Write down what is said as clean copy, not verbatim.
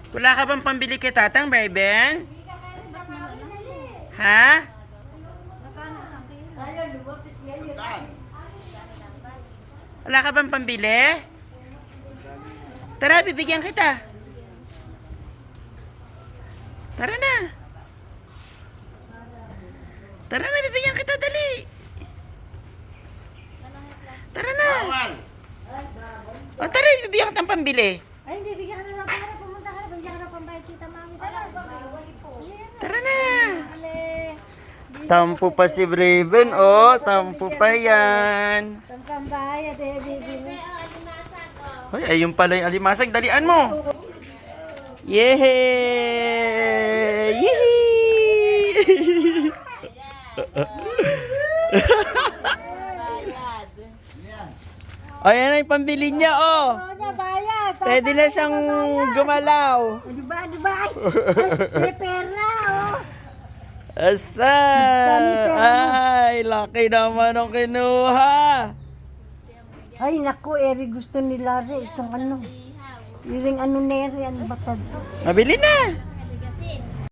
Wala ka bang pambili kay Tatang, Beben? Ha? Wala ka bang pambili? Tara, bibigyan kita. Tara na. Tara na, bibigyan kita, dali. Tara na. O, tara, bibigyan kita ng pambili. Ay, hindi, bigyan ka na lang para pumunta ka na. Bigyan ka na pambayad kita, mami. Tara, Tara na. ale. Tampo pa si Braven, oh. Tampo pa yan. Ang pambayad, eh, bibili. Hoy, ayun pala yung alimasag. Dalian mo. Yehey! Yehey! Ayan na yung pambili niya, oh. Oo niya, bayad. Pwede na siyang gumalaw. Di ba? Ay, may pera, oh. Asa? Ay, laki naman ang kinuha. Ay, naku, eri gusto ni Larry. Itong ano. Iring ano neri, ano ba ito? Mabili na.